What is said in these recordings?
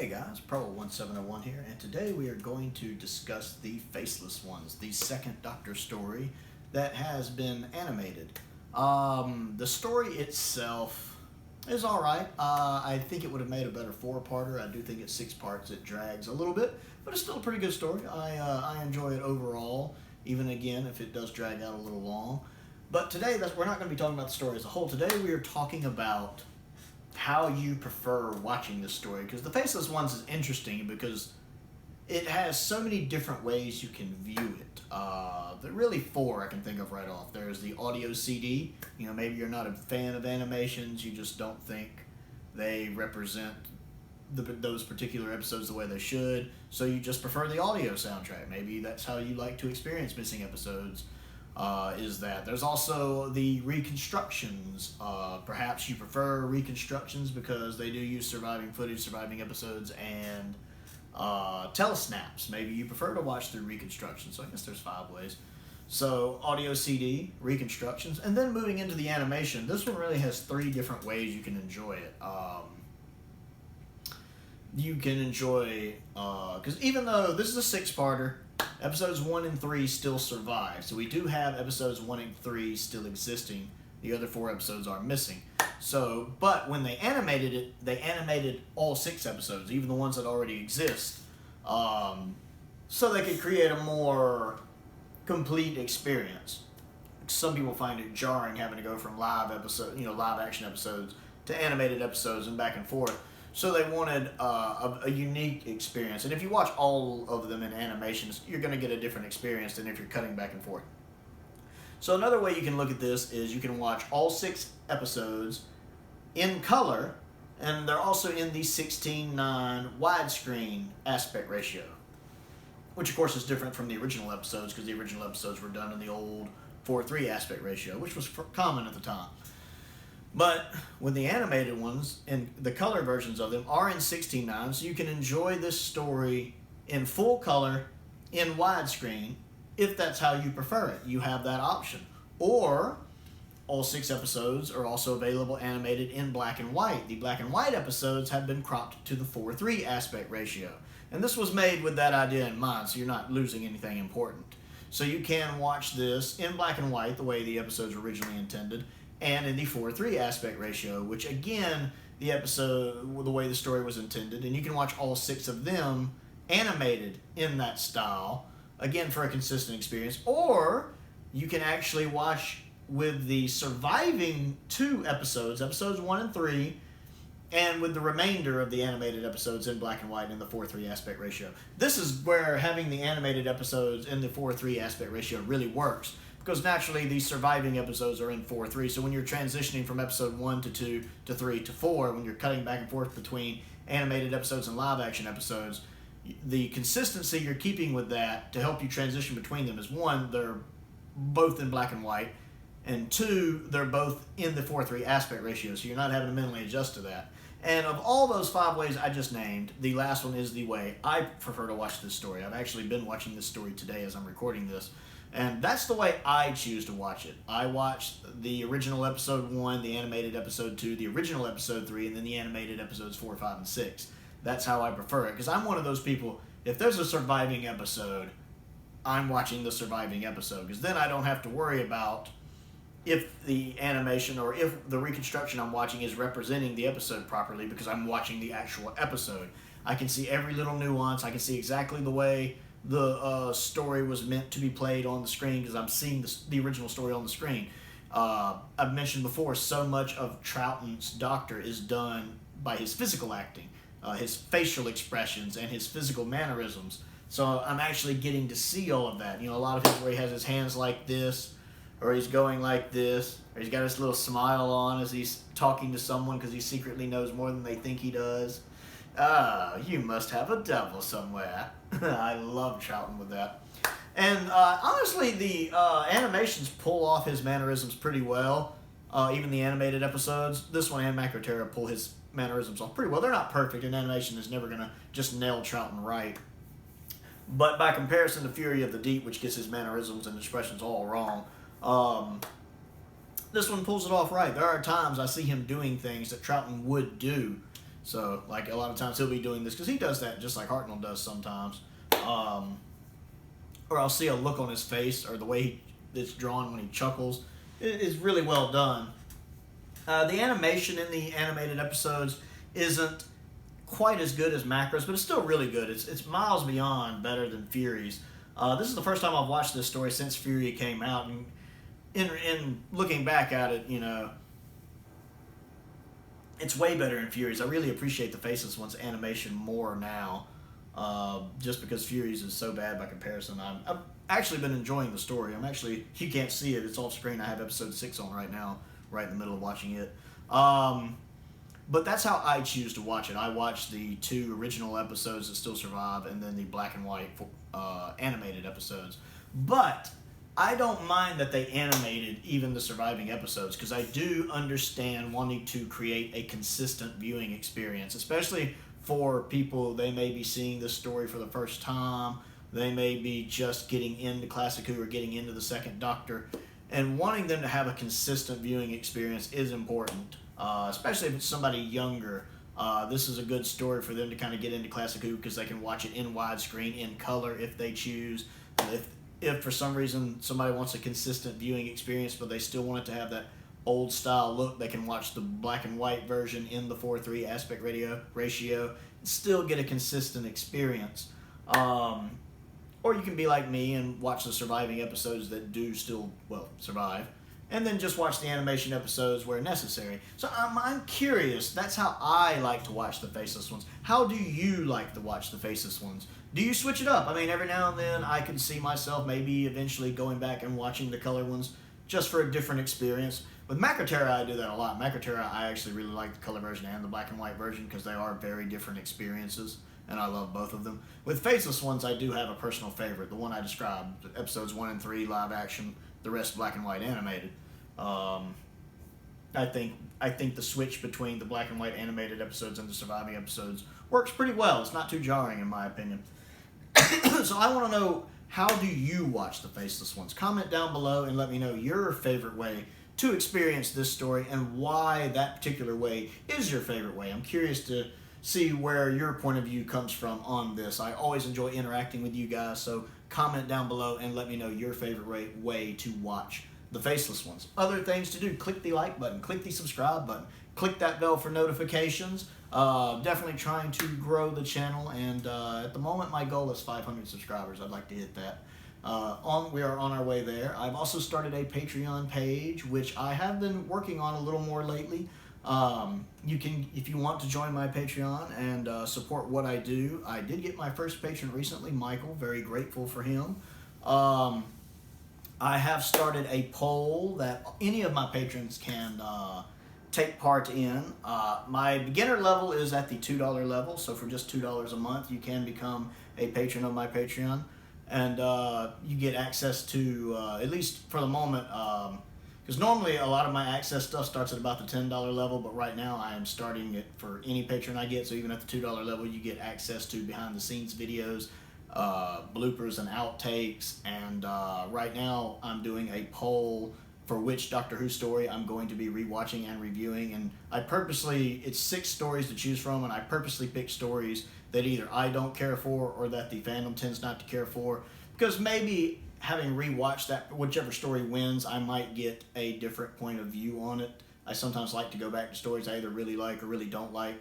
Hey guys, Pro1701 here, and today we are going to discuss the Faceless ones, the second Doctor story that has been animated. The story itself is alright. I think it would have made a better four-parter. I do think it's 6 parts. It drags a little bit, but it's still a pretty good story. I enjoy it overall, even again if it does drag out a little long. But today, we're not going to be talking about the story as a whole. Today we are talking about how you prefer watching this story, because the Faceless ones is interesting because it has so many different ways you can view it. There are really 4 I can think of right off. There's the audio CD. You know, maybe you're not a fan of animations, you just don't think they represent those particular episodes the way they should, so you just prefer the audio soundtrack. Maybe that's how you like to experience missing episodes. Is that there's also the reconstructions. Perhaps you prefer reconstructions because they do use surviving footage, surviving episodes, and telesnaps. Maybe you prefer to watch through reconstructions. So I guess there's 5 ways. So audio CD, reconstructions, and then moving into the animation. This one really has 3 different ways you can enjoy it. You can enjoy, because even though this is a 6-parter, episodes 1 and 3 still survive. So we do have episodes 1 and 3 still existing. The other 4 episodes are missing. So, but when they animated it, they animated all 6 episodes, even the ones that already exist, so they could create a more complete experience. Some people find it jarring having to go from live action episodes to animated episodes and back and forth. So they wanted a unique experience. And if you watch all of them in animations, you're going to get a different experience than if you're cutting back and forth. So another way you can look at this is you can watch all 6 episodes in color, and they're also in the 16:9 widescreen aspect ratio, which of course is different from the original episodes, because the original episodes were done in the old 4:3 aspect ratio, which was common at the time. But when the animated ones and the color versions of them are in 16:9, so you can enjoy this story in full color in widescreen if that's how you prefer it. You have that option. Or all 6 episodes are also available animated in black and white. The black and white episodes have been cropped to the 4:3 aspect ratio. And this was made with that idea in mind, so you're not losing anything important. So you can watch this in black and white the way the episodes were originally intended, and in the 4:3 aspect ratio, which again, the way the story was intended, and you can watch all 6 of them animated in that style, again for a consistent experience. Or you can actually watch with the surviving 2 episodes, episodes 1 and 3, and with the remainder of the animated episodes in black and white in the 4:3 aspect ratio. This is where having the animated episodes in the 4:3 aspect ratio really works, because naturally these surviving episodes are in 4:3, so when you're transitioning from episode 1 to 2 to 3 to 4, when you're cutting back and forth between animated episodes and live action episodes, the consistency you're keeping with that to help you transition between them is, 1, they're both in black and white, and 2, they're both in the 4:3 aspect ratio, so you're not having to mentally adjust to that. And of all those 5 ways I just named, the last one is the way I prefer to watch this story. I've actually been watching this story today as I'm recording this, and that's the way I choose to watch it. I watched the original episode 1, the animated episode 2, the original episode 3, and then the animated episodes 4, 5, and 6. That's how I prefer it, because I'm one of those people, if there's a surviving episode, I'm watching the surviving episode, because then I don't have to worry about if the animation or if the reconstruction I'm watching is representing the episode properly, because I'm watching the actual episode. I can see every little nuance. I can see exactly the way the story was meant to be played on the screen, because I'm seeing the original story on the screen. I've mentioned before, so much of Troughton's Doctor is done by his physical acting, his facial expressions, and his physical mannerisms. So I'm actually getting to see all of that. You know, a lot of his where he has his hands like this, or he's going like this, or he's got this little smile on as he's talking to someone because he secretly knows more than they think he does. You must have a devil somewhere. I love Troughton with that. And honestly, the animations pull off his mannerisms pretty well. Even the animated episodes, this one and Macroterra pull his mannerisms off pretty well. They're not perfect, and animation is never going to just nail Troughton right. But by comparison to Fury of the Deep, which gets his mannerisms and expressions all wrong, this one pulls it off right. There are times I see him doing things that Troughton would do, So, like, a lot of times he'll be doing this because he does that just like Hartnell does sometimes. Or I'll see a look on his face or the way it's drawn when he chuckles. It is really well done. The animation in the animated episodes isn't quite as good as Macross, but it's still really good. It's miles beyond better than Fury's. This is the first time I've watched this story since Fury came out, and in looking back at it, you know, it's way better in Fury's. I really appreciate the Faceless One's animation more now, just because Fury's is so bad by comparison. I've actually been enjoying the story. You can't see it, it's off screen. I have episode 6 on right now, right in the middle of watching it. But that's how I choose to watch it. I watch the 2 original episodes that still survive, and then the black and white animated episodes. But I don't mind that they animated even the surviving episodes, because I do understand wanting to create a consistent viewing experience, especially for people. They may be seeing this story for the first time. They may be just getting into Classic Who or getting into the Second Doctor, and wanting them to have a consistent viewing experience is important, especially if it's somebody younger. This is a good story for them to kind of get into Classic Who, because they can watch it in widescreen, in color if they choose. If for some reason somebody wants a consistent viewing experience but they still want it to have that old style look, they can watch the black and white version in the 4:3 aspect ratio and still get a consistent experience. Or you can be like me and watch the surviving episodes that do still, well, survive, and then just watch the animation episodes where necessary. So I'm curious. That's how I like to watch the Faceless Ones. How do you like to watch the Faceless Ones? Do you switch it up? I mean, every now and then I can see myself maybe eventually going back and watching the color ones just for a different experience. With Macroterra, I do that a lot. Macroterra, I actually really like the color version and the black and white version because they are very different experiences, and I love both of them. With Faceless Ones, I do have a personal favorite, the one I described, episodes 1 and 3, live action, the rest black and white animated. I think the switch between the black and white animated episodes and the surviving episodes works pretty well. It's not too jarring in my opinion. So I want to know, how do you watch the Faceless Ones? Comment down below and let me know your favorite way to experience this story and why that particular way is your favorite way. I'm curious to see where your point of view comes from on this. I always enjoy interacting with you guys, so comment down below and let me know your favorite way to watch the Faceless Ones. Other things to do: click the like button, click the subscribe button, click that bell for notifications. Definitely trying to grow the channel, and at the moment my goal is 500 subscribers. I'd like to hit that. We are on our way there. I've also started a Patreon page, which I have been working on a little more lately. You can, if you want to join my Patreon and support what I do. I did get my first patron recently, Michael. Very grateful for him. I have started a poll that any of my patrons can take part in. My beginner level is at the $2 level, so for just $2 a month you can become a patron of my Patreon, and you get access to, at least for the moment, because normally a lot of my access stuff starts at about the $10 level, but right now I am starting it for any patron I get, so even at the $2 level you get access to behind the scenes videos, bloopers and outtakes, and right now I'm doing a poll for which Doctor Who story I'm going to be rewatching and reviewing, and it's 6 stories to choose from, and I purposely pick stories that either I don't care for or that the fandom tends not to care for, because maybe having rewatched that, whichever story wins, I might get a different point of view on it. I sometimes like to go back to stories I either really like or really don't like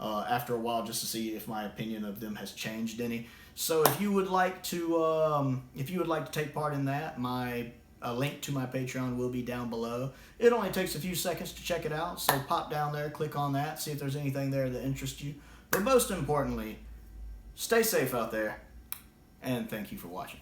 after a while, just to see if my opinion of them has changed any. So if you would like to take part in that, a link to my Patreon will be down below. It only takes a few seconds to check it out, so pop down there, click on that, see if there's anything there that interests you. But most importantly, stay safe out there, and thank you for watching.